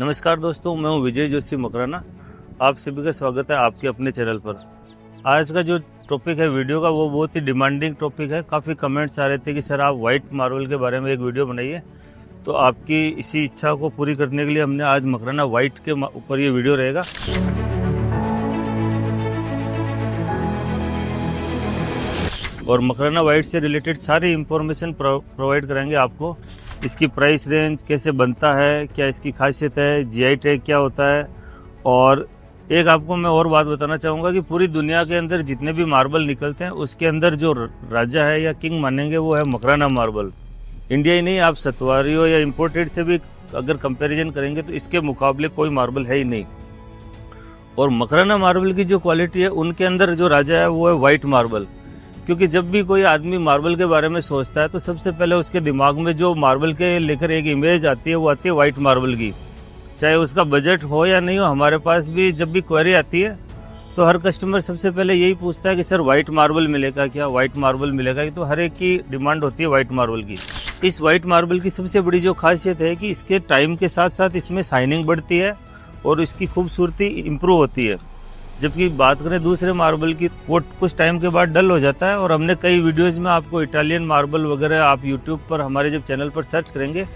नमस्कार दोस्तों, मैं हूं विजय जोशी मकराना। आप सभी का स्वागत है आपके अपने चैनल पर। आज का जो टॉपिक है वीडियो का वो बहुत ही डिमांडिंग टॉपिक है। काफ़ी कमेंट्स आ रहे थे कि सर आप वाइट मार्बल के बारे में एक वीडियो बनाइए। तो आपकी इसी इच्छा को पूरी करने के लिए हमने आज मकराना वाइट के ऊपर ये वीडियो रहेगा। और मकराना वाइट से रिलेटेड सारी इंफॉर्मेशन प्रोवाइड करेंगे आपको। इसकी प्राइस रेंज, कैसे बनता है, क्या इसकी खासियत है, जीआई टैग क्या होता है। और एक आपको मैं और बात बताना चाहूँगा कि पूरी दुनिया के अंदर जितने भी मार्बल निकलते हैं उसके अंदर जो राजा है या किंग मानेंगे वो है मकराना मार्बल। इंडिया ही नहीं, आप सतवारियों या इम्पोर्टेड से भी अगर कंपैरिजन करेंगे तो इसके मुकाबले कोई मार्बल है ही नहीं। और मकराना मार्बल की जो क्वालिटी है उनके अंदर जो राजा है वो है वाइट मार्बल। क्योंकि जब भी कोई आदमी मार्बल के बारे में सोचता है तो सबसे पहले उसके दिमाग में जो मार्बल के लेकर एक इमेज आती है वो आती है वाइट मार्बल की। चाहे उसका बजट हो या नहीं हो, हमारे पास भी जब भी क्वेरी आती है तो हर कस्टमर सबसे पहले यही पूछता है कि सर वाइट मार्बल मिलेगा क्या, वाइट मार्बल मिलेगा। तो हर एक की डिमांड होती है वाइट मार्बल की। इस वाइट मार्बल की सबसे बड़ी जो खासियत है कि इसके टाइम के साथ साथ इसमें शाइनिंग बढ़ती है और इसकी खूबसूरती इम्प्रूव होती है। जबकि बात करें दूसरे मार्बल की, वो कुछ टाइम के बाद डल हो जाता है। और हमने कई वीडियोस में आपको इटालियन मार्बल वगैरह, आप यूट्यूब पर हमारे जब चैनल पर सर्च करेंगे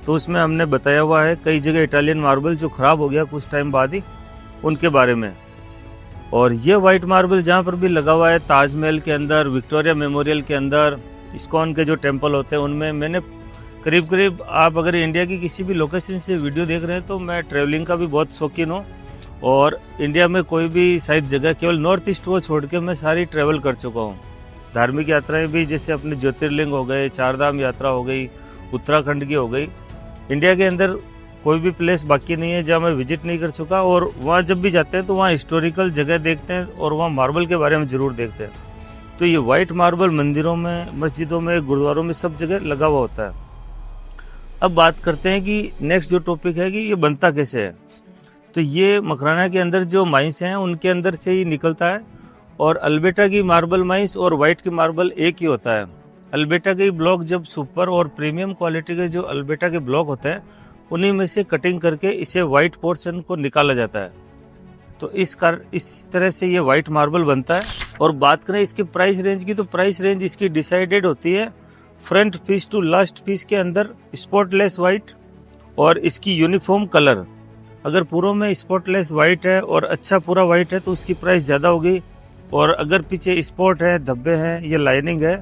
तो उसमें हमने बताया हुआ है कई जगह इटालियन मार्बल जो ख़राब हो गया कुछ टाइम बाद ही, उनके बारे में। और ये वाइट मार्बल जहाँ पर भी लगा हुआ है, ताजमहल के अंदर, विक्टोरिया मेमोरियल के अंदर, इस्कॉन के जो टेम्पल होते हैं उनमें, मैंने करीब करीब, आप अगर इंडिया की किसी भी लोकेशन से वीडियो देख रहे हैं तो मैं ट्रैवलिंग का भी बहुत शौकीन हूँ। और इंडिया में कोई भी शायद जगह, केवल नॉर्थ ईस्ट को छोड़ के मैं सारी ट्रैवल कर चुका हूँ। धार्मिक यात्राएं भी, जैसे अपने ज्योतिर्लिंग हो गए, चारधाम यात्रा हो गई, उत्तराखंड की हो गई। इंडिया के अंदर कोई भी प्लेस बाकी नहीं है जहाँ मैं विजिट नहीं कर चुका। और वहाँ जब भी जाते हैं तो वहाँ हिस्टोरिकल जगह देखते हैं और वहाँ मार्बल के बारे में ज़रूर देखते हैं। तो ये वाइट मार्बल मंदिरों में, मस्जिदों में, गुरुद्वारों में सब जगह लगा हुआ होता है। अब बात करते हैं कि नेक्स्ट जो टॉपिक है कि ये बनता कैसे है। तो ये मकराना के अंदर जो माइंस हैं उनके अंदर से ही निकलता है। और अल्बेटा की मार्बल माइंस और वाइट की मार्बल एक ही होता है। अल्बेटा के ब्लॉक जब सुपर और प्रीमियम क्वालिटी के जो अल्बेटा के ब्लॉक होते हैं उन्हीं में से कटिंग करके इसे वाइट पोर्शन को निकाला जाता है। तो इस तरह से ये वाइट मार्बल बनता है। और बात करें इसकी प्राइस रेंज की, तो प्राइस रेंज इसकी डिसाइडेड होती है front piece to last piece के अंदर स्पॉटलेस वाइट और इसकी यूनिफॉर्म कलर। अगर पूरों में स्पॉटलेस वाइट है और अच्छा पूरा वाइट है तो उसकी प्राइस ज़्यादा होगी। और अगर पीछे स्पॉट है, धब्बे हैं या लाइनिंग है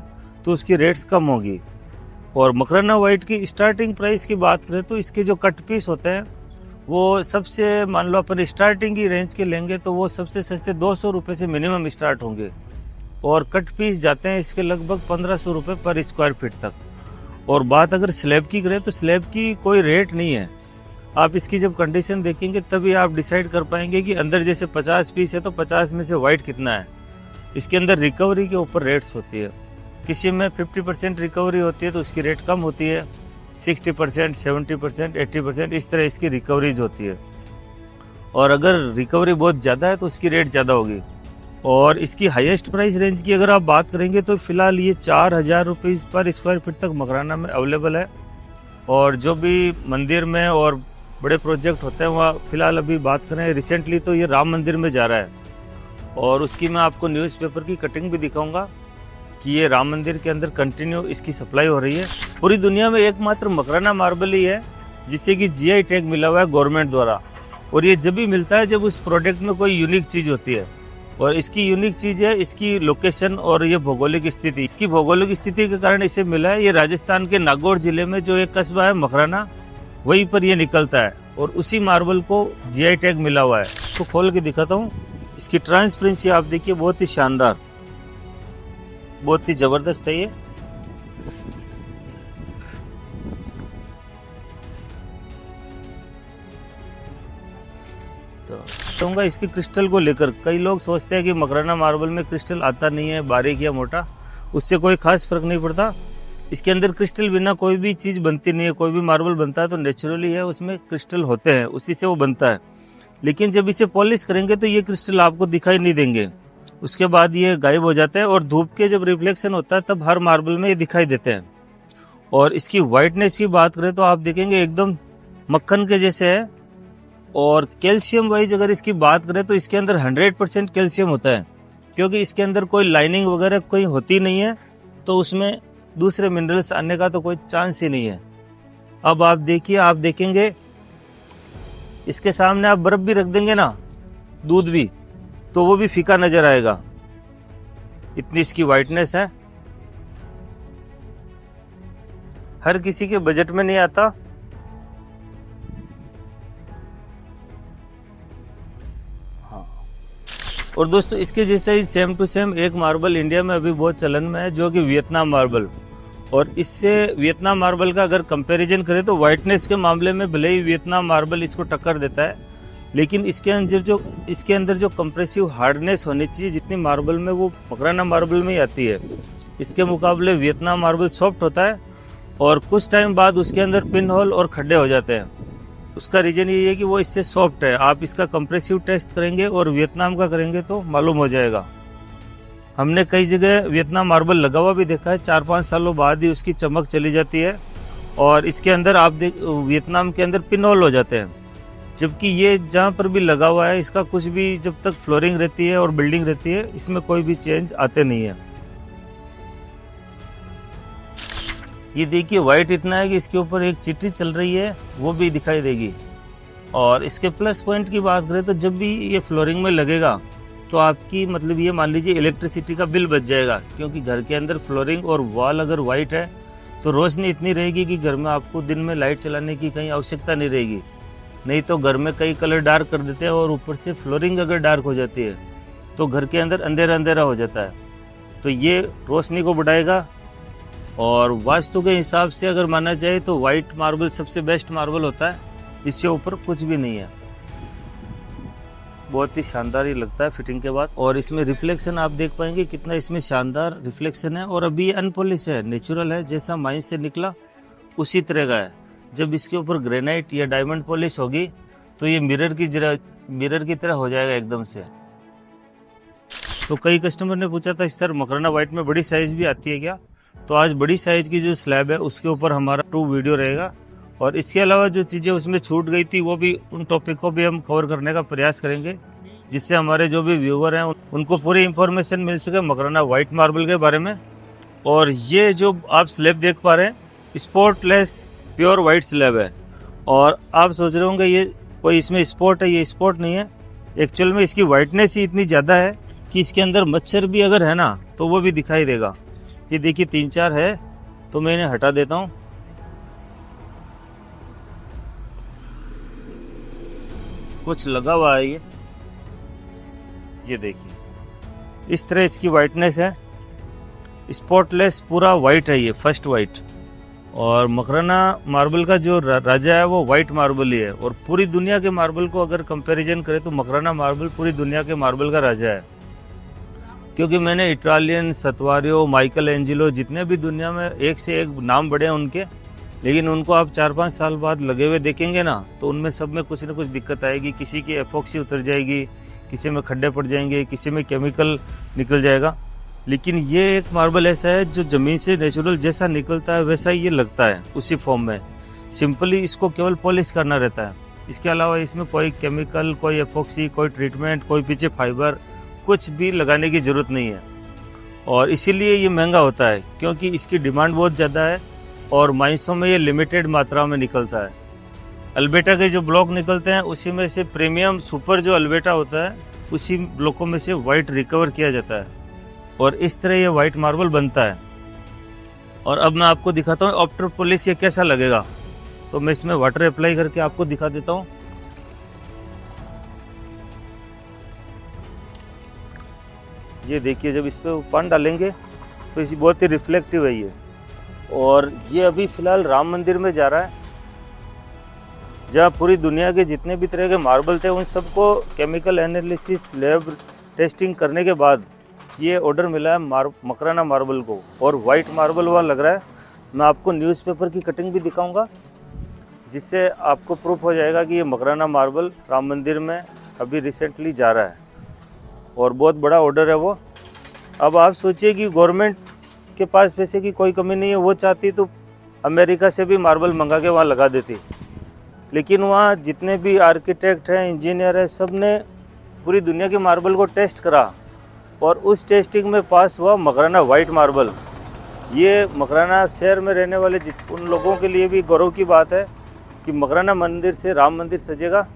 तो उसकी रेट्स कम होगी। और मकराना वाइट की स्टार्टिंग प्राइस की बात करें तो इसके जो कट पीस होते हैं वो सबसे, मान लो अपन स्टार्टिंग की रेंज के लेंगे तो वो सबसे सस्ते 200 रुपये से मिनिमम स्टार्ट होंगे। और कट पीस जाते हैं इसके लगभग 1500 रुपये पर स्क्वायर फीट तक। और बात अगर स्लैब की करें तो स्लैब की कोई रेट नहीं है। आप इसकी जब कंडीशन देखेंगे तभी आप डिसाइड कर पाएंगे कि अंदर जैसे 50 पीस है तो 50 में से वाइट कितना है। इसके अंदर रिकवरी के ऊपर रेट्स होती है। किसी में 50% रिकवरी होती है तो उसकी रेट कम होती है, 60%, 70%, 80%, इस तरह इसकी रिकवरीज होती है। और अगर रिकवरी बहुत ज़्यादा है तो उसकी रेट ज़्यादा होगी। और इसकी हाईएस्ट प्राइस रेंज की अगर आप बात करेंगे तो फिलहाल ये 4000 रुपीज़ पर स्क्वायर फीट तक मकराना में अवेलेबल है। और जो भी मंदिर में और बड़े प्रोजेक्ट होते हैं वहाँ फिलहाल अभी बात करें, रिसेंटली तो ये राम मंदिर में जा रहा है। और उसकी मैं आपको न्यूज़पेपर की कटिंग भी दिखाऊंगा कि ये राम मंदिर के अंदर कंटिन्यू इसकी सप्लाई हो रही है। पूरी दुनिया में एकमात्र मकराना मार्बल ही है जिससे कि जीआई टैग मिला हुआ है गवर्नमेंट द्वारा। और ये जब भी मिलता है जब उस प्रोडक्ट में कोई यूनिक चीज़ होती है। और इसकी यूनिक चीज़ है इसकी लोकेशन और ये भौगोलिक स्थिति। इसकी भौगोलिक स्थिति के कारण इसे मिला है। ये राजस्थान के नागौर जिले में जो एक कस्बा है मकराना, वहीं पर ये निकलता है। और उसी मार्बल को जीआई टैग मिला हुआ है। तो खोल के दिखाता हूँ। इसकी ट्रांसपेरेंसी आप देखिए, बहुत ही शानदार, बहुत ही जबरदस्त है ये। तो इसके क्रिस्टल को लेकर कई लोग सोचते हैं कि मकराना मार्बल में क्रिस्टल आता नहीं है, बारीक या मोटा, उससे कोई खास फर्क नहीं पड़ता। इसके अंदर क्रिस्टल बिना कोई भी चीज़ बनती नहीं है। कोई भी मार्बल बनता है तो नेचुरली है, उसमें क्रिस्टल होते हैं, उसी से वो बनता है। लेकिन जब इसे पॉलिश करेंगे तो ये क्रिस्टल आपको दिखाई नहीं देंगे, उसके बाद ये गायब हो जाते हैं। और धूप के जब रिफ्लेक्शन होता है तब हर मार्बल में ये दिखाई देते हैं। और इसकी वाइटनेस की बात करें तो आप देखेंगे एकदम मक्खन के जैसे है। और कैल्शियम वाइज अगर इसकी बात करें तो इसके अंदर 100% कैल्शियम होता है, क्योंकि इसके अंदर कोई लाइनिंग वगैरह कोई होती नहीं है, तो उसमें दूसरे मिनरल्स आने का तो कोई चांस ही नहीं है। अब आप देखिए, आप देखेंगे इसके सामने आप बर्फ भी रख देंगे ना, दूध भी, तो वो भी फीका नजर आएगा, इतनी इसकी वाइटनेस है। हर किसी के बजट में नहीं आता। हाँ। और दोस्तों इसके जैसा ही सेम टू सेम एक मार्बल इंडिया में अभी बहुत चलन में है, जो कि वियतनाम मार्बल। और इससे वियतनाम मार्बल का अगर कंपैरिजन करें तो वाइटनेस के मामले में भले ही वियतनाम मार्बल इसको टक्कर देता है, लेकिन इसके अंदर जो कंप्रेसिव हार्डनेस होनी चाहिए जितनी मार्बल में, वो मकराना मार्बल में ही आती है। इसके मुकाबले वियतनाम मार्बल सॉफ्ट होता है और कुछ टाइम बाद उसके अंदर पिन होल और खड्डे हो जाते हैं। उसका रीजन ये है कि वो इससे सॉफ्ट है। आप इसका कंप्रेसिव टेस्ट करेंगे और वियतनाम का करेंगे तो मालूम हो जाएगा। हमने कई जगह वियतनाम मार्बल लगा हुआ भी देखा है, 4-5 सालों बाद ही उसकी चमक चली जाती है और इसके अंदर वियतनाम के अंदर पिन होल हो जाते हैं। जबकि ये जहाँ पर भी लगा हुआ है, इसका कुछ भी, जब तक फ्लोरिंग रहती है और बिल्डिंग रहती है, इसमें कोई भी चेंज आते नहीं है। ये देखिए वाइट इतना है कि इसके ऊपर एक चिट्ठी चल रही है, वो भी दिखाई देगी। और इसके प्लस पॉइंट की बात करें तो जब भी ये फ्लोरिंग में लगेगा तो आपकी मतलब ये मान लीजिए इलेक्ट्रिसिटी का बिल बच जाएगा, क्योंकि घर के अंदर फ्लोरिंग और वॉल अगर वाइट है तो रोशनी इतनी रहेगी कि घर में आपको दिन में लाइट चलाने की कहीं आवश्यकता नहीं रहेगी। नहीं तो घर में कई कलर डार्क कर देते हैं और ऊपर से फ्लोरिंग अगर डार्क हो जाती है तो घर के अंदर अंधेरा अंधेरा हो जाता है। तो ये रोशनी को बढ़ाएगा। और वास्तु के हिसाब से अगर माना जाए तो वाइट मार्बल सबसे बेस्ट मार्बल होता है, इससे ऊपर कुछ भी नहीं है। बहुत ही शानदार ही लगता है फिटिंग के बाद। और इसमें रिफ्लेक्शन आप देख पाएंगे कितना इसमें शानदार रिफ्लेक्शन है। और अभी ये अनपॉलिश है, नेचुरल है, जैसा माइन से निकला उसी तरह का है। जब इसके ऊपर ग्रेनाइट या डायमंड पॉलिश होगी तो ये मिरर की तरह हो जाएगा एकदम से। तो कई कस्टमर ने पूछा था सर मकराना वाइट में बड़ी साइज भी आती है क्या? तो आज बड़ी साइज की जो स्लैब है उसके ऊपर हमारा 2 वीडियो रहेगा। और इसके अलावा जो चीज़ें उसमें छूट गई थी वो भी, उन टॉपिक को भी हम कवर करने का प्रयास करेंगे, जिससे हमारे जो भी व्यूअर हैं उनको पूरी इंफॉर्मेशन मिल सके मकराना वाइट मार्बल के बारे में। और ये जो आप स्लैब देख पा रहे हैं स्पॉटलेस प्योर वाइट स्लैब है। और आप सोच रहे होंगे ये कोई इसमें स्पॉट है, ये स्पॉट नहीं है। एक्चुअल में इसकी वाइटनेस ही इतनी ज़्यादा है कि इसके अंदर मच्छर भी अगर है ना तो वो भी दिखाई देगा। ये देखिए 3-4 है, तो मैं इन्हें हटा देता हूँ। कुछ लगा हुआ है ये देखिए इस तरह इसकी वाइटनेस है। स्पॉटलेस पूरा वाइट है, ये फर्स्ट वाइट। और मकराना मार्बल का जो राजा है वो वाइट मार्बल ही है। और पूरी दुनिया के मार्बल को अगर कंपैरिजन करें तो मकराना मार्बल पूरी दुनिया के मार्बल का राजा है। क्योंकि मैंने इटालियन, सतवारियो, माइकल एंजिलो, जितने भी दुनिया में एक से एक नाम बड़े हैं उनके, लेकिन उनको आप 4-5 साल बाद लगे हुए देखेंगे ना तो उनमें सब में कुछ न कुछ दिक्कत आएगी। किसी की एपॉक्सी उतर जाएगी, किसी में खड्डे पड़ जाएंगे, किसी में केमिकल निकल जाएगा। लेकिन ये एक मार्बल ऐसा है जो ज़मीन से नेचुरल जैसा निकलता है वैसा ही ये लगता है, उसी फॉर्म में। सिंपली इसको केवल पॉलिश करना रहता है। इसके अलावा इसमें कोई केमिकल, कोई एपॉक्सी, कोई ट्रीटमेंट, कोई पीछे फाइबर, कुछ भी लगाने की ज़रूरत नहीं है। और इसीलिए ये महंगा होता है, क्योंकि इसकी डिमांड बहुत ज़्यादा है और माइंसों में ये लिमिटेड मात्रा में निकलता है। अल्बेटा के जो ब्लॉक निकलते हैं उसी में से प्रीमियम सुपर जो अल्बेटा होता है उसी ब्लॉकों में से वाइट रिकवर किया जाता है और इस तरह ये वाइट मार्बल बनता है। और अब मैं आपको दिखाता हूँ आफ्टर पॉलिश ये कैसा लगेगा। तो मैं इसमें वाटर अप्लाई करके आपको दिखा देता हूँ। ये देखिए जब इस पर पानी डालेंगे तो इसी बहुत ही रिफ्लेक्टिव है ये। और ये अभी फ़िलहाल राम मंदिर में जा रहा है, जहाँ पूरी दुनिया के जितने भी तरह के मार्बल थे उन सबको केमिकल एनालिसिस, लैब टेस्टिंग करने के बाद ये ऑर्डर मिला है मकराना मार्बल को। और वाइट मार्बल वाला लग रहा है। मैं आपको न्यूज़पेपर की कटिंग भी दिखाऊंगा, जिससे आपको प्रूफ हो जाएगा कि ये मकराना मार्बल राम मंदिर में अभी रिसेंटली जा रहा है और बहुत बड़ा ऑर्डर है वो। अब आप सोचिए कि गवर्नमेंट के पास पैसे की कोई कमी नहीं है, वो चाहती तो अमेरिका से भी मार्बल मंगा के वहाँ लगा देती। लेकिन वहाँ जितने भी आर्किटेक्ट हैं, इंजीनियर हैं, सब ने पूरी दुनिया के मार्बल को टेस्ट करा और उस टेस्टिंग में पास हुआ मकराना वाइट मार्बल। ये मकराना शहर में रहने वाले उन लोगों के लिए भी गौरव की बात है कि मकराना मंदिर से राम मंदिर सजेगा।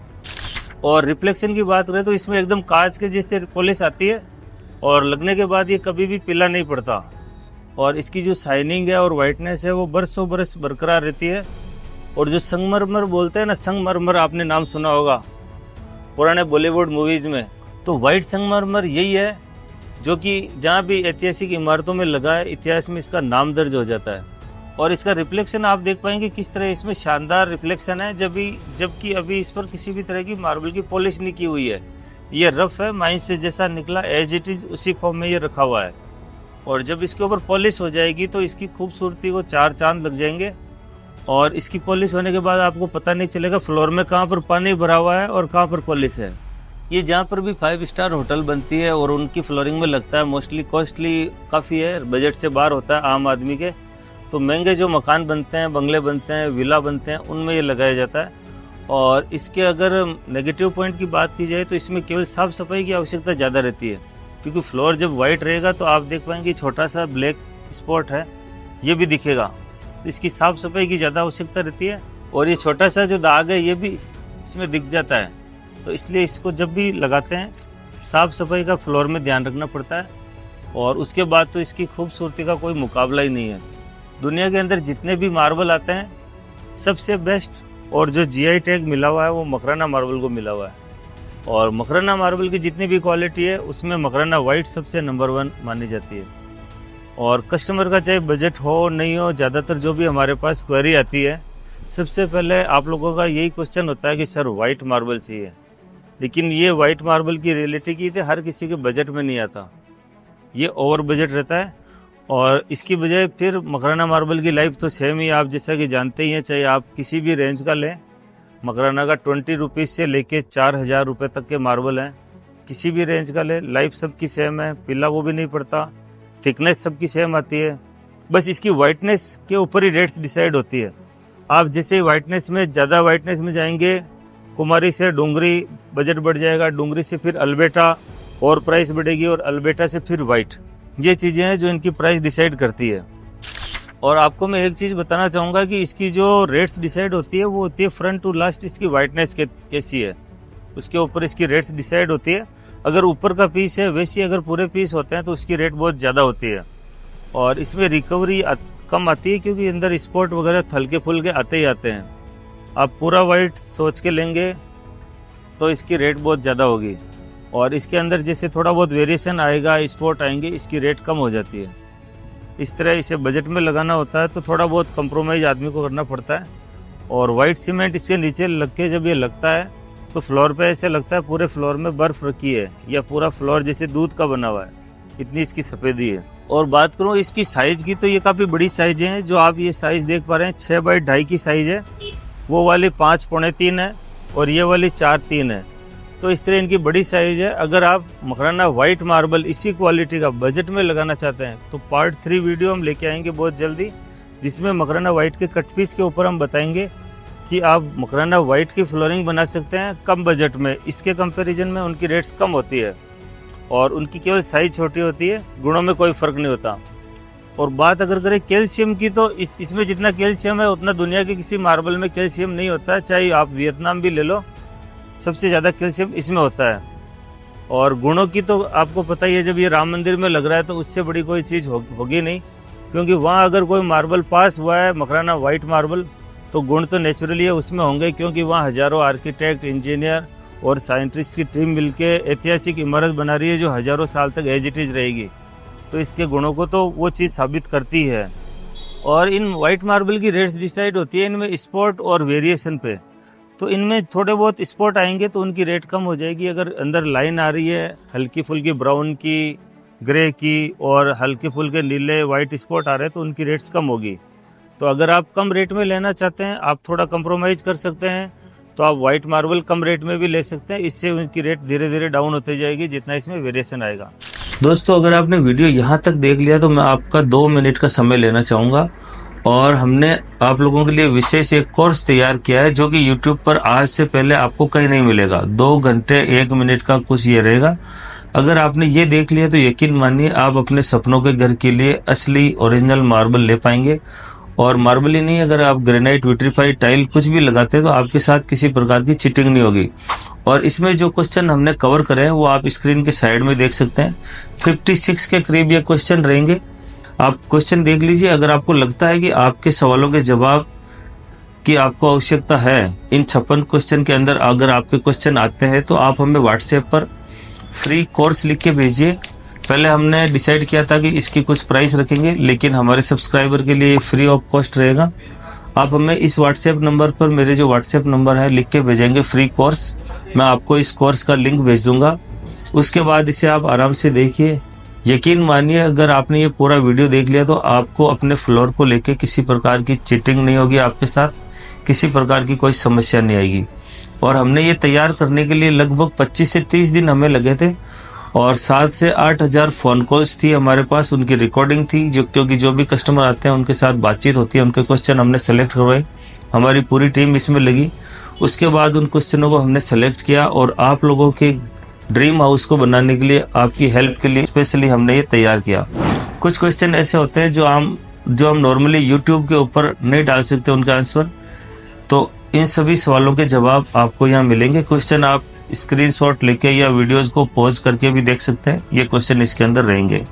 और रिफ्लेक्शन की बात करें तो इसमें एकदम कांच के जैसे पॉलिश आती है और लगने के बाद ये कभी भी पीला नहीं पड़ता और इसकी जो शाइनिंग है और वाइटनेस है वो बरसों बरस बरकरार रहती है। और जो संगमरमर बोलते हैं ना, संगमरमर आपने नाम सुना होगा पुराने बॉलीवुड मूवीज में, तो वाइट संगमरमर यही है जो कि जहाँ भी ऐतिहासिक इमारतों में लगा है, इतिहास में इसका नाम दर्ज हो जाता है। और इसका रिफ्लेक्शन आप देख पाएंगे किस तरह इसमें शानदार रिफ्लेक्शन है, जबकि अभी इस पर किसी भी तरह की मार्बल की पॉलिश नहीं की हुई है। ये रफ है, माइन से जैसा निकला एज इट इज उसी फॉर्म में ये रखा हुआ है। और जब इसके ऊपर पॉलिश हो जाएगी तो इसकी खूबसूरती को 4 चांद लग जाएंगे। और इसकी पॉलिश होने के बाद आपको पता नहीं चलेगा फ्लोर में कहाँ पर पानी भरा हुआ है और कहाँ पर पॉलिश है। ये जहाँ पर भी 5 स्टार होटल बनती है और उनकी फ्लोरिंग में लगता है, मोस्टली कॉस्टली काफ़ी है, बजट से बाहर होता है आम आदमी के, तो महंगे जो मकान बनते हैं, बंगले बनते हैं, विला बनते हैं, उनमें ये लगाया जाता है। और इसके अगर नेगेटिव पॉइंट की बात की जाए तो इसमें केवल साफ़ सफाई की आवश्यकता ज़्यादा रहती है, क्योंकि फ्लोर जब वाइट रहेगा तो आप देख पाएंगे छोटा सा ब्लैक स्पॉट है, ये भी दिखेगा। इसकी साफ़ सफाई की ज़्यादा आवश्यकता रहती है और ये छोटा सा जो दाग है ये भी इसमें दिख जाता है। तो इसलिए इसको जब भी लगाते हैं साफ़ सफाई का फ्लोर में ध्यान रखना पड़ता है। और उसके बाद तो इसकी खूबसूरती का कोई मुकाबला ही नहीं है। दुनिया के अंदर जितने भी मार्बल आते हैं सबसे बेस्ट और जो जीआई टैग मिला हुआ है वो मकराना मार्बल को मिला हुआ है। और मकराना मार्बल की जितनी भी क्वालिटी है उसमें मकराना वाइट सबसे नंबर 1 मानी जाती है। और कस्टमर का चाहे बजट हो नहीं हो, ज़्यादातर जो भी हमारे पास क्वेरी आती है सबसे पहले आप लोगों का यही क्वेश्चन होता है कि सर वाइट मार्बल चाहिए। लेकिन ये वाइट मार्बल की रियलिटी की थे हर किसी के बजट में नहीं आता, ये ओवर बजट रहता है। और इसकी बजाय फिर मकराना मार्बल की लाइफ तो सेम ही, आप जैसा कि जानते ही हैं, चाहे आप किसी भी रेंज का लें, मकराना का 20 रुपीज़ से लेके 4000 रुपये तक के मार्बल हैं। किसी भी रेंज का ले, लाइफ सबकी सेम है, पीला वो भी नहीं पड़ता, थिकनेस सबकी सेम आती है, बस इसकी वाइटनेस के ऊपर ही रेट्स डिसाइड होती है। आप जैसे वाइटनेस में ज़्यादा वाइटनेस में जाएंगे, कुमारी से डूंगरी बजट बढ़ जाएगा, डूंगरी से फिर अल्बेटा और प्राइस बढ़ेगी और अल्बेटा से फिर वाइट। ये चीज़ें हैं जो इनकी प्राइस डिसाइड करती है। और आपको मैं एक चीज़ बताना चाहूँगा कि इसकी जो रेट्स डिसाइड होती है वो होती है फ्रंट टू लास्ट इसकी वाइटनेस कैसी है, उसके ऊपर इसकी रेट्स डिसाइड होती है। अगर ऊपर का पीस है वैसी अगर पूरे पीस होते हैं तो उसकी रेट बहुत ज़्यादा होती है। और इसमें रिकवरी कम आती है क्योंकि अंदर स्पॉट वगैरह हल्के फुल्के आते ही आते हैं। आप पूरा वाइट सोच के लेंगे तो इसकी रेट बहुत ज़्यादा होगी। और इसके अंदर जैसे थोड़ा बहुत वेरिएशन आएगा, स्पॉट आएंगे, इसकी रेट कम हो जाती है। इस तरह इसे बजट में लगाना होता है तो थोड़ा बहुत कंप्रोमाइज़ आदमी को करना पड़ता है। और वाइट सीमेंट इसके नीचे लग के जब ये लगता है तो फ्लोर पे ऐसे लगता है पूरे फ्लोर में बर्फ़ रखी है या पूरा फ्लोर जैसे दूध का बना हुआ है, इतनी इसकी सफ़ेदी है। और बात करूँ इसकी साइज़ की तो ये काफ़ी बड़ी साइज़ है, जो आप ये साइज़ देख पा रहे हैं 6 बाई 2.5 की साइज़ है, वो वाली 5 पौने 3 है और ये वाली 4-3 है। तो इस तरह इनकी बड़ी साइज़ है। अगर आप मकराना वाइट मार्बल इसी क्वालिटी का बजट में लगाना चाहते हैं तो पार्ट 3 वीडियो हम लेके आएंगे बहुत जल्दी, जिसमें मकराना वाइट के कट पीस के ऊपर हम बताएंगे कि आप मकराना वाइट की फ्लोरिंग बना सकते हैं कम बजट में। इसके कंपैरिजन में उनकी रेट्स कम होती है और उनकी केवल साइज़ छोटी होती है, गुणों में कोई फ़र्क नहीं होता। और बात अगर करें कैल्शियम की तो इसमें जितना कैल्शियम है उतना दुनिया के किसी मार्बल में कैल्शियम नहीं होता है। चाहे आप वियतनाम भी ले लो, सबसे ज़्यादा कैल्शियम इसमें होता है। और गुणों की तो आपको पता ही है, जब ये राम मंदिर में लग रहा है तो उससे बड़ी कोई चीज़ होगी नहीं, क्योंकि वहाँ अगर कोई मार्बल पास हुआ है मकराना वाइट मार्बल तो गुण तो नेचुरली है उसमें होंगे, क्योंकि वहाँ हज़ारों आर्किटेक्ट, इंजीनियर और साइंटिस्ट की टीम मिलके ऐतिहासिक इमारत बना रही है जो हज़ारों साल तक एज इट इज़ रहेगी। तो इसके गुणों को तो वो चीज़ साबित करती है। और इन वाइट मार्बल की रेट्स डिसाइड होती है इनमें स्पॉट और वेरिएशन पे। तो इनमें थोड़े बहुत स्पॉट आएंगे तो उनकी रेट कम हो जाएगी। अगर अंदर लाइन आ रही है हल्की फुल्की ब्राउन की, ग्रे की और हल्के फुल्के नीले वाइट स्पॉट आ रहे हैं तो उनकी रेट्स कम होगी। तो अगर आप कम रेट में लेना चाहते हैं, आप थोड़ा कंप्रोमाइज़ कर सकते हैं, तो आप वाइट मार्बल कम रेट में भी ले सकते हैं। इससे उनकी रेट धीरे धीरे डाउन होती जाएगी जितना इसमें वेरिएशन आएगा। दोस्तों, अगर आपने वीडियो यहाँ तक देख लिया तो मैं आपका 2 मिनट का समय लेना चाहूँगा और हमने आप लोगों के लिए विशेष एक कोर्स तैयार किया है जो कि YouTube पर आज से पहले आपको कहीं नहीं मिलेगा। 2 घंटे 1 मिनट का कुछ ये रहेगा। अगर आपने ये देख लिया तो यकीन मानिए आप अपने सपनों के घर के लिए असली ओरिजिनल मार्बल ले पाएंगे। और मार्बल ही नहीं, अगर आप ग्रेनाइट, विट्रीफाइड टाइल कुछ भी लगाते हैं तो आपके साथ किसी प्रकार की चीटिंग नहीं होगी। और इसमें जो क्वेश्चन हमने कवर करे हैं वो आप स्क्रीन के साइड में देख सकते हैं। 56 के करीब ये क्वेश्चन रहेंगे। आप क्वेश्चन देख लीजिए। अगर आपको लगता है कि आपके सवालों के जवाब की आपको आवश्यकता है इन 56 क्वेश्चन के अंदर, अगर आपके क्वेश्चन आते हैं तो आप हमें व्हाट्सएप पर फ्री कोर्स लिख के भेजिए। पहले हमने डिसाइड किया था कि इसकी कुछ प्राइस रखेंगे, लेकिन हमारे सब्सक्राइबर के लिए फ्री ऑफ कॉस्ट रहेगा। आप हमें इस व्हाट्सएप नंबर पर, मेरे जो व्हाट्सएप नंबर है, लिख के भेजेंगे फ्री कोर्स। मैं आपको इस कोर्स का लिंक भेज दूंगा। उसके बाद इसे आप आराम से देखिए। यकीन मानिए अगर आपने ये पूरा वीडियो देख लिया तो आपको अपने फ्लोर को लेके किसी प्रकार की चीटिंग नहीं होगी, आपके साथ किसी प्रकार की कोई समस्या नहीं आएगी। और हमने ये तैयार करने के लिए लगभग 25 से 30 दिन हमें लगे थे और 7 से 8 हज़ार फ़ोन कॉल्स थी हमारे पास, उनकी रिकॉर्डिंग थी। क्योंकि जो भी कस्टमर आते हैं उनके साथ बातचीत होती है, उनके क्वेश्चन हमने सेलेक्ट करवाए, हमारी पूरी टीम इसमें लगी। उसके बाद उन क्वेश्चनों को हमने सेलेक्ट किया और आप लोगों के ड्रीम हाउस को बनाने के लिए, आपकी हेल्प के लिए स्पेशली हमने ये तैयार किया। कुछ क्वेश्चन ऐसे होते हैं जो हम नॉर्मली यूट्यूब के ऊपर नहीं डाल सकते उनका आंसर, तो इन सभी सवालों के जवाब आपको यहाँ मिलेंगे। क्वेश्चन आप स्क्रीनशॉट लेके या वीडियोस को पॉज करके भी देख सकते हैं, ये क्वेश्चन इसके अंदर रहेंगे।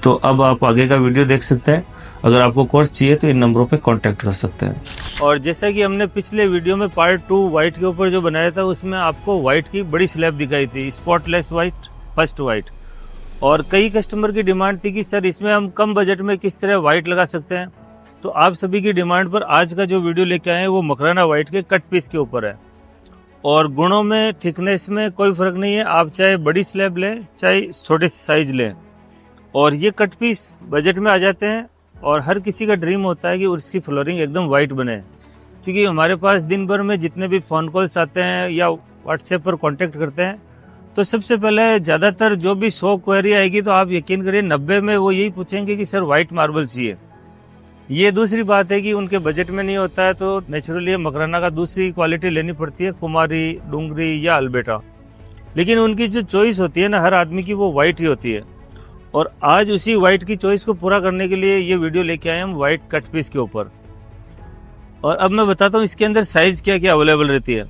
तो अब आप आगे का वीडियो देख सकते हैं। अगर आपको कोर्स चाहिए तो इन नंबरों पे कांटेक्ट कर सकते हैं। और जैसा कि हमने पिछले वीडियो में पार्ट 2 व्हाइट के ऊपर जो बनाया था, उसमें आपको व्हाइट की बड़ी स्लैब दिखाई थी, स्पॉटलेस व्हाइट, फर्स्ट व्हाइट। और कई कस्टमर की डिमांड थी कि सर इसमें हम कम बजट में किस तरह व्हाइट लगा सकते हैं। तो आप सभी की डिमांड पर आज का जो वीडियो लेके आए हैं वो मकराना व्हाइट के कट पीस के ऊपर है। और गुणों में, थिकनेस में कोई फर्क नहीं है, आप चाहे बड़ी स्लैब लें चाहे छोटे साइज लें। और ये कट पीस बजट में आ जाते हैं और हर किसी का ड्रीम होता है कि उसकी फ्लोरिंग एकदम वाइट बने। क्योंकि हमारे पास दिन भर में जितने भी फ़ोन कॉल्स आते हैं या व्हाट्सएप पर कांटेक्ट करते हैं, तो सबसे पहले ज़्यादातर जो भी 100 क्वेरी आएगी तो आप यकीन करिए 90 में वो यही पूछेंगे कि सर वाइट मार्बल चाहिए। ये दूसरी बात है कि उनके बजट में नहीं होता है तो नेचुरली मकराना का दूसरी क्वालिटी लेनी पड़ती है, कुमारी, डूंगरी या अल्बेटा। लेकिन उनकी जो चॉइस होती है ना हर आदमी की, वो वाइट ही होती है। और आज उसी वाइट की चॉइस को पूरा करने के लिए ये वीडियो लेके आए हम वाइट कट पीस के ऊपर। और अब मैं बताता हूँ इसके अंदर साइज क्या क्या अवेलेबल रहती है।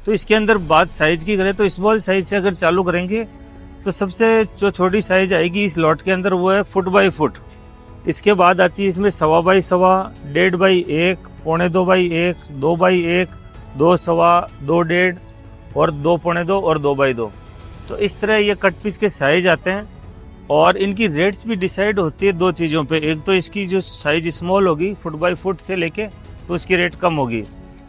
तो इसके अंदर बात साइज की करें तो स्मॉल साइज से अगर चालू करेंगे तो सबसे जो छोटी साइज आएगी इस लॉट के अंदर वो है फुट बाई फुट। इसके बाद आती है इसमें 1.25 बाई 1.25, 1.5 बाई 1, 1.25 बाई 1, 2 बाई 1, 2 सवा, 2 1.5 और 2 2.25 और 2 बाई 2। तो इस तरह ये कट पीस के साइज आते हैं। और इनकी रेट्स भी डिसाइड होती है 2 चीज़ों पे। एक तो इसकी जो साइज स्मॉल होगी फुट बाई फुट से लेके, तो उसकी रेट कम होगी।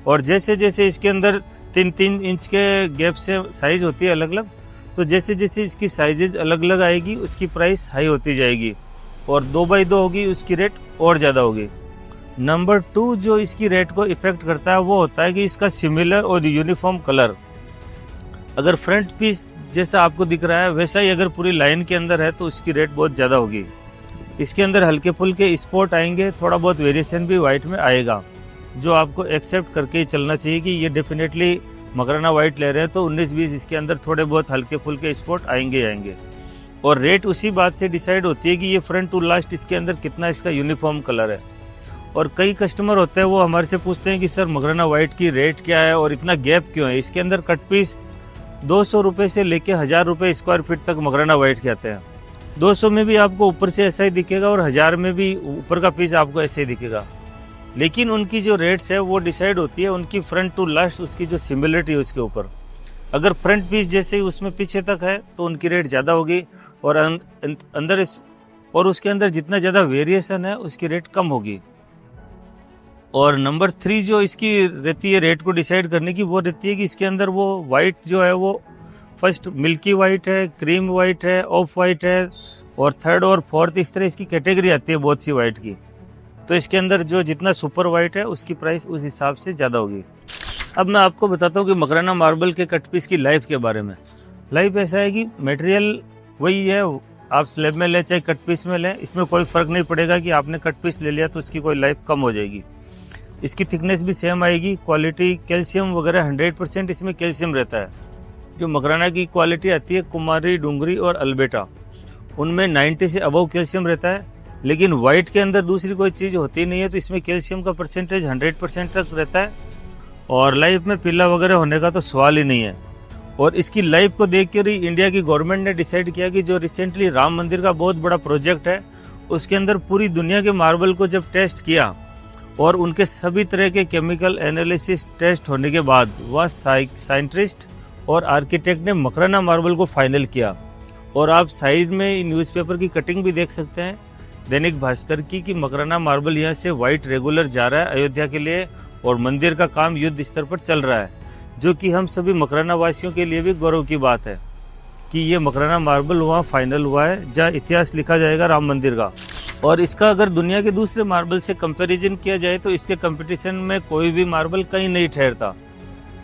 और जैसे जैसे इसके अंदर 3-3 इंच के गैप से साइज होती है अलग अलग, तो जैसे जैसे इसकी साइजेज अलग अलग आएगी उसकी प्राइस हाई होती जाएगी। और 2 बाई 2 होगी उसकी रेट और ज़्यादा होगी। नंबर 2 जो इसकी रेट को इफेक्ट करता है वो होता है कि इसका सिमिलर और यूनिफॉर्म कलर। अगर फ्रंट पीस जैसा आपको दिख रहा है वैसा ही अगर पूरी लाइन के अंदर है तो उसकी रेट बहुत ज़्यादा होगी। इसके अंदर हल्के फुल्के स्पॉट आएंगे, थोड़ा बहुत वेरिएशन भी वाइट में आएगा, जो आपको एक्सेप्ट करके ही चलना चाहिए कि ये डेफिनेटली मकराना वाइट ले रहे हैं तो 19-20 इसके अंदर थोड़े बहुत हल्के फुल्के स्पॉट आएंगे। और रेट उसी बात से डिसाइड होती है कि ये फ्रंट टू लास्ट इसके अंदर कितना इसका यूनिफॉर्म कलर है। और कई कस्टमर होते हैं वो हमारे से पूछते हैं कि सर मकराना वाइट की रेट क्या है और इतना गैप क्यों है। इसके अंदर कट पीस 200 रुपये से लेके 1000 रुपये स्क्वायर फीट तक मकराना वाइट के आते हैं। 200 में भी आपको ऊपर से ऐसा ही दिखेगा और 1000 में भी ऊपर का पीस आपको ऐसे ही दिखेगा। लेकिन उनकी जो रेट्स है वो डिसाइड होती है उनकी फ्रंट टू लास्ट उसकी जो सिमिलरिटी है उसके ऊपर। अगर फ्रंट पीस जैसे ही उसमें पीछे तक है तो उनकी रेट ज़्यादा होगी और अंदर और उसके अंदर जितना ज़्यादा वेरिएशन है उसकी रेट कम होगी। और नंबर 3 जो इसकी रहती है रेट को डिसाइड करने की, वो रहती है कि इसके अंदर वो वाइट जो है वो फर्स्ट मिल्की वाइट है, क्रीम वाइट है, ऑफ वाइट है और थर्ड और फोर्थ इस तरह इसकी कैटेगरी आती है बहुत सी वाइट की। तो इसके अंदर जो जितना सुपर वाइट है उसकी प्राइस उस हिसाब से ज़्यादा होगी। अब मैं आपको बताता हूँ कि मकराना मार्बल के कट पीस की लाइफ के बारे में। लाइफ ऐसा है कि मटेरियल वही है, आप स्लैब में लें चाहे कट पीस में लें, इसमें कोई फ़र्क नहीं पड़ेगा कि आपने कट पीस ले लिया तो इसकी कोई लाइफ कम हो जाएगी। इसकी थिकनेस भी सेम आएगी। क्वालिटी कैल्शियम वगैरह 100% इसमें कैल्शियम रहता है। जो मकराना की क्वालिटी आती है कुमारी, डूंगरी और अल्बेटा, उनमें 90 से अबव कैल्शियम रहता है, लेकिन वाइट के अंदर दूसरी कोई चीज़ होती नहीं है, तो इसमें कैल्शियम का परसेंटेज 100% तक रहता है और लाइफ में पीला वगैरह होने का तो सवाल ही नहीं है। और इसकी लाइफ को देख कर ही इंडिया की गवर्नमेंट ने डिसाइड किया कि जो रिसेंटली राम मंदिर का बहुत बड़ा प्रोजेक्ट है, उसके अंदर पूरी दुनिया के मार्बल को जब टेस्ट किया और उनके सभी तरह के केमिकल एनालिसिस टेस्ट होने के बाद वह साइंटिस्ट और आर्किटेक्ट ने मकराना मार्बल को फाइनल किया। और आप साइज में न्यूज़पेपर की कटिंग भी देख सकते हैं दैनिक भास्कर की कि मकराना मार्बल यहाँ से वाइट रेगुलर जा रहा है अयोध्या के लिए और मंदिर का काम युद्ध स्तर पर चल रहा है, जो कि हम सभी मकराना वासियों के लिए भी गौरव की बात है कि ये मकराना मार्बल वहाँ फाइनल हुआ है जहाँ इतिहास लिखा जाएगा राम मंदिर का। और इसका अगर दुनिया के दूसरे मार्बल से कंपैरिजन किया जाए तो इसके कंपटीशन में कोई भी मार्बल कहीं नहीं ठहरता।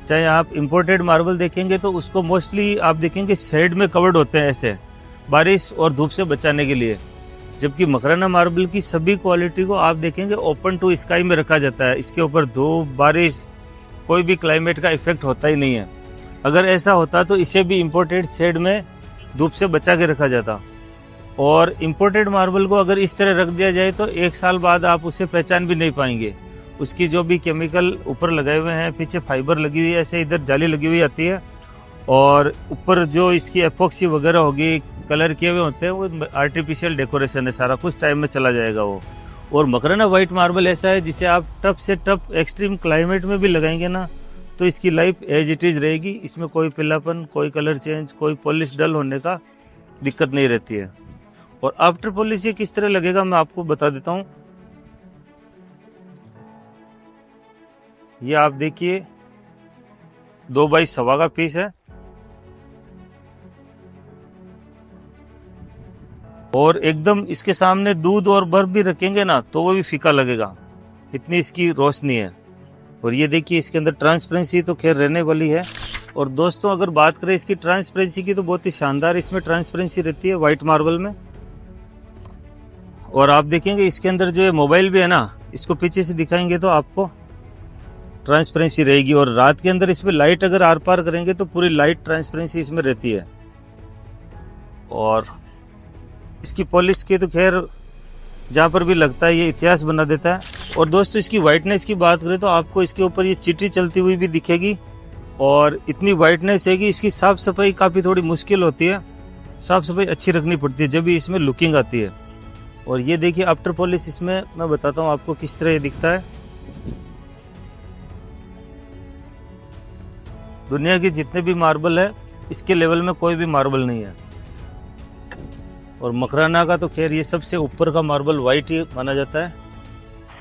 चाहे आप इंपोर्टेड मार्बल देखेंगे तो उसको मोस्टली आप देखेंगे शेड में कवर्ड होते हैं ऐसे बारिश और धूप से बचाने के लिए, जबकि मकराना मार्बल की सभी क्वालिटी को आप देखेंगे ओपन टू स्काई में रखा जाता है। इसके ऊपर धूप, बारिश, कोई भी क्लाइमेट का इफेक्ट होता ही नहीं है। अगर ऐसा होता तो इसे भी इंपोर्टेड शेड में धूप से बचा के रखा जाता। और इंपोर्टेड मार्बल को अगर इस तरह रख दिया जाए तो 1 साल बाद आप उसे पहचान भी नहीं पाएंगे। उसकी जो भी केमिकल ऊपर लगाए हुए हैं, पीछे फाइबर लगी हुई है, ऐसे इधर जाली लगी हुई आती है और ऊपर जो इसकी एपॉक्सी वगैरह होगी, कलर किए हुए होते हैं, वो आर्टिफिशियल डेकोरेशन है, सारा कुछ टाइम में चला जाएगा वो। और मकराना वाइट मार्बल ऐसा है जिसे आप टफ से टफ एक्सट्रीम क्लाइमेट में भी लगाएंगे ना तो इसकी लाइफ एज इट इज रहेगी। इसमें कोई पीलापन, कोई कलर चेंज, कोई पॉलिश डल होने का दिक्कत नहीं रहती है। और आफ्टर पॉलिश ये किस तरह लगेगा मैं आपको बता देता हूँ। ये आप देखिए 2x1.25 का पीस है और एकदम इसके सामने दूध और बर्फ भी रखेंगे ना तो वो भी फीका लगेगा, इतनी इसकी रोशनी है। और ये देखिए इसके अंदर ट्रांसपेरेंसी तो खैर रहने वाली है। और दोस्तों अगर बात करें इसकी ट्रांसपेरेंसी की तो बहुत ही शानदार इसमें ट्रांसपेरेंसी रहती है वाइट मार्बल में। और आप देखेंगे इसके अंदर जो है मोबाइल भी है ना, इसको पीछे से दिखाएंगे तो आपको ट्रांसपेरेंसी रहेगी। और रात के अंदर इसमें लाइट अगर आर पार करेंगे तो पूरी लाइट ट्रांसपेरेंसी इसमें रहती है। और इसकी पॉलिश की तो खैर जहाँ पर भी लगता है ये इतिहास बना देता है। और दोस्तों इसकी वाइटनेस की बात करें तो आपको इसके ऊपर ये चींटी चलती हुई भी दिखेगी और इतनी वाइटनेस है कि इसकी साफ सफाई काफ़ी थोड़ी मुश्किल होती है, साफ सफाई अच्छी रखनी पड़ती है जब भी इसमें लुकिंग आती है। और ये देखिए आफ्टर पॉलिश इसमें मैं बताता हूँ आपको किस तरह ये दिखता है। दुनिया के जितने भी मार्बल है इसके लेवल में कोई भी मार्बल नहीं है। और मकराना का तो खैर ये सबसे ऊपर का मार्बल वाइट ही माना जाता है।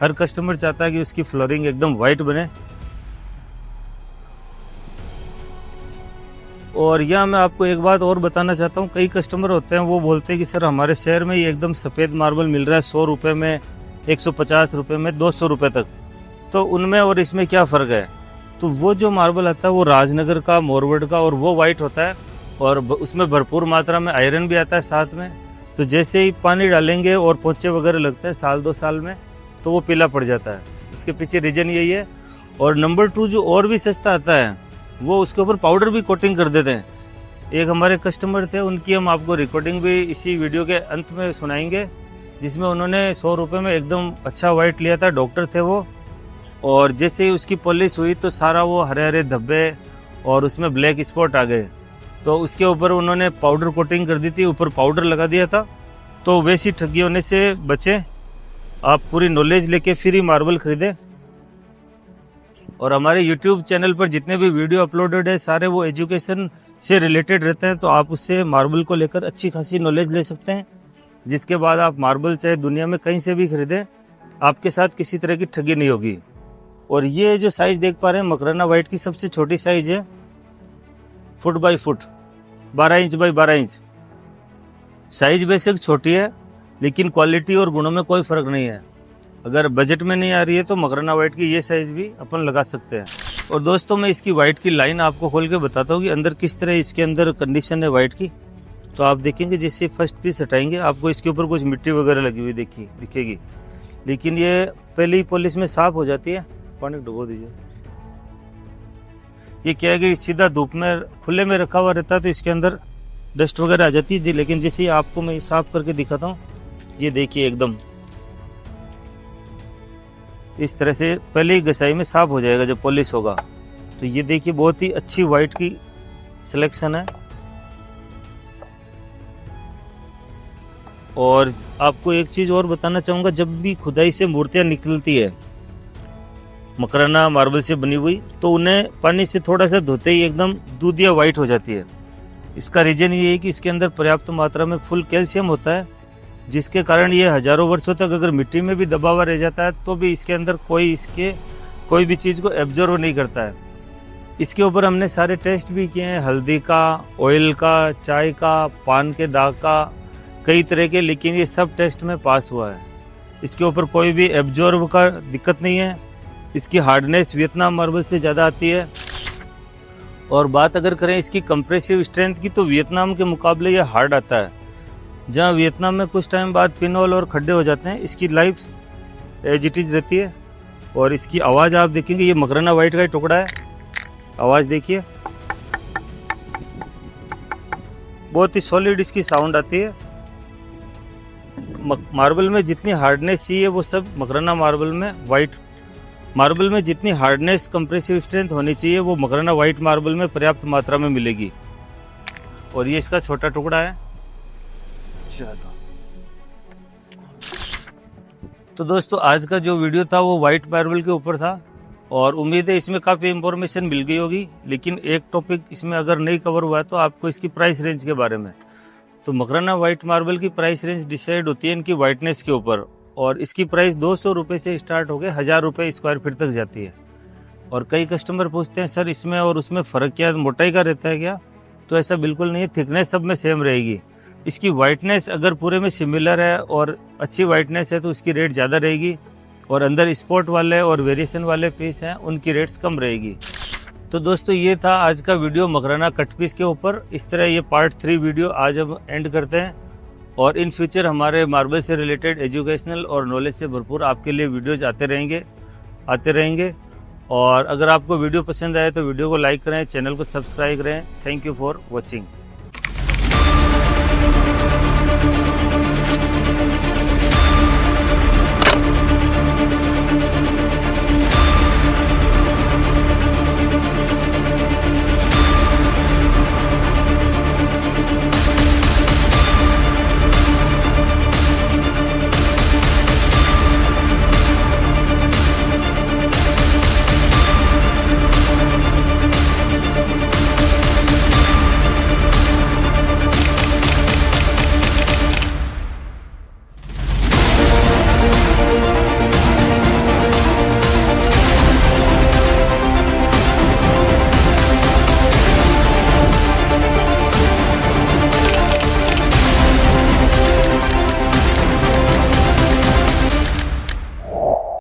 हर कस्टमर चाहता है कि उसकी फ्लोरिंग एकदम वाइट बने। और यहाँ मैं आपको एक बात और बताना चाहता हूँ, कई कस्टमर होते हैं वो बोलते हैं कि सर हमारे शहर में ये एकदम सफ़ेद मार्बल मिल रहा है 100 रुपये में, 150 रुपये में, 200 रुपये तक, तो उनमें और इसमें क्या फ़र्क है। तो वो जो मार्बल आता है वो राजनगर का, मोरवड का, और वो वाइट होता है और उसमें भरपूर मात्रा में आयरन भी आता है साथ में। तो जैसे ही पानी डालेंगे और पोंचे वगैरह लगते हैं 1-2 साल में तो वो पीला पड़ जाता है। उसके पीछे रीज़न यही है। और नंबर 2 जो और भी सस्ता आता है वो उसके ऊपर पाउडर भी कोटिंग कर देते हैं। एक हमारे कस्टमर थे, उनकी हम आपको रिकॉर्डिंग भी इसी वीडियो के अंत में सुनाएंगे, जिसमें उन्होंने 100 रुपये में एकदम अच्छा वाइट लिया था, डॉक्टर थे वो। और जैसे ही उसकी पॉलिश हुई तो सारा वो हरे हरे धब्बे और उसमें ब्लैक स्पॉट आ गए। तो उसके ऊपर उन्होंने पाउडर कोटिंग कर दी थी, ऊपर पाउडर लगा दिया था। तो वैसी ठगी होने से बचें, आप पूरी नॉलेज लेके फिर ही मार्बल खरीदें। और हमारे YouTube चैनल पर जितने भी वीडियो अपलोडेड है सारे वो एजुकेशन से रिलेटेड रहते हैं, तो आप उससे मार्बल को लेकर अच्छी खासी नॉलेज ले सकते हैं, जिसके बाद आप मार्बल चाहे दुनिया में कहीं से भी खरीदें, आपके साथ किसी तरह की ठगी नहीं होगी। और ये जो साइज़ देख पा रहे हैं मकराना वाइट की सबसे छोटी साइज़ है foot by foot, 12 inch by 12 inch. Size बेशक छोटी है लेकिन क्वालिटी और गुणों में कोई फ़र्क नहीं है। अगर बजट में नहीं आ रही है तो मकराना वाइट की ये साइज़ भी अपन लगा सकते हैं। और दोस्तों मैं इसकी वाइट की लाइन आपको खोल के बताता हूँ कि अंदर किस तरह इसके अंदर कंडीशन है वाइट की। तो आप देखेंगे जैसे फर्स्ट पीस हटाएंगे आपको इसके ऊपर कुछ मिट्टी वगैरह लगी हुई दिखेगी, लेकिन ये पहले ही पॉलिश में साफ हो जाती है। पानी डुबो दीजिए। ये क्या है कि सीधा धूप में खुले में रखा हुआ रहता है तो इसके अंदर डस्ट वगैरह आ जाती है जी। लेकिन जैसे आपको मैं साफ करके दिखाता हूँ, ये देखिए एकदम इस तरह से पहले ही घसाई में साफ हो जाएगा जब पॉलिश होगा। तो ये देखिए बहुत ही अच्छी वाइट की सिलेक्शन है। और आपको एक चीज और बताना चाहूंगा, जब भी खुदाई से मूर्तियां निकलती है मकराना मार्बल से बनी हुई, तो उन्हें पानी से थोड़ा सा धोते ही एकदम दूधिया वाइट हो जाती है। इसका रीजन ये है कि इसके अंदर पर्याप्त मात्रा में फुल कैल्शियम होता है, जिसके कारण ये हजारों वर्षों तक अगर मिट्टी में भी दबा हुआ रह जाता है तो भी इसके अंदर कोई भी चीज़ को एब्जॉर्व नहीं करता है। इसके ऊपर हमने सारे टेस्ट भी किए हैं, हल्दी का, ऑयल का, चाय का, पान के दाग का, कई तरह के, लेकिन ये सब टेस्ट में पास हुआ है। इसके ऊपर कोई भी एब्जॉर्ब का दिक्कत नहीं है। इसकी हार्डनेस वियतनाम मार्बल से ज़्यादा आती है। और बात अगर करें इसकी कंप्रेसिव स्ट्रेंथ की, तो वियतनाम के मुकाबले ये हार्ड आता है। जहाँ वियतनाम में कुछ टाइम बाद पिनहोल और खड्डे हो जाते हैं, इसकी लाइफ एज इट इज रहती है। और इसकी आवाज़ आप देखेंगे, ये मकराना वाइट का टुकड़ा है, आवाज़ देखिए बहुत ही सॉलिड इसकी साउंड आती है। मार्बल में जितनी हार्डनेस चाहिए वो सब मकराना मार्बल में, वाइट मार्बल में जितनी हार्डनेस कंप्रेसिव स्ट्रेंथ होनी चाहिए वो मकराना वाइट मार्बल में पर्याप्त मात्रा में मिलेगी। और ये इसका छोटा टुकड़ा है। तो दोस्तों आज का जो वीडियो था वो वाइट मार्बल के ऊपर था, और उम्मीद है इसमें काफ़ी इंफॉर्मेशन मिल गई होगी। लेकिन एक टॉपिक इसमें अगर नहीं कवर हुआ है तो आपको इसकी प्राइस रेंज के बारे में। तो मकराना वाइट मार्बल की प्राइस रेंज डिसाइड होती है इनकी वाइटनेस के ऊपर, और इसकी प्राइस 200 रुपये से स्टार्ट होकर 1000 रुपये स्क्वायर फीट तक जाती है। और कई कस्टमर पूछते हैं सर इसमें और उसमें फ़र्क क्या है, मोटाई का रहता है क्या? तो ऐसा बिल्कुल नहीं है, थिकनेस सब में सेम रहेगी। इसकी वाइटनेस अगर पूरे में सिमिलर है और अच्छी वाइटनेस है तो इसकी रेट ज़्यादा रहेगी, और अंदर स्पॉट वाले और वेरिएशन वाले पीस हैं उनकी रेट्स कम रहेगी। तो दोस्तों ये था आज का वीडियो मकराना कट पीस के ऊपर। इस तरह ये पार्ट 3 वीडियो आज हम एंड करते हैं, और इन फ्यूचर हमारे मार्बल से रिलेटेड एजुकेशनल और नॉलेज से भरपूर आपके लिए वीडियोज आते रहेंगे। और अगर आपको वीडियो पसंद आए तो वीडियो को लाइक करें, चैनल को सब्सक्राइब करें। Thank you for watching.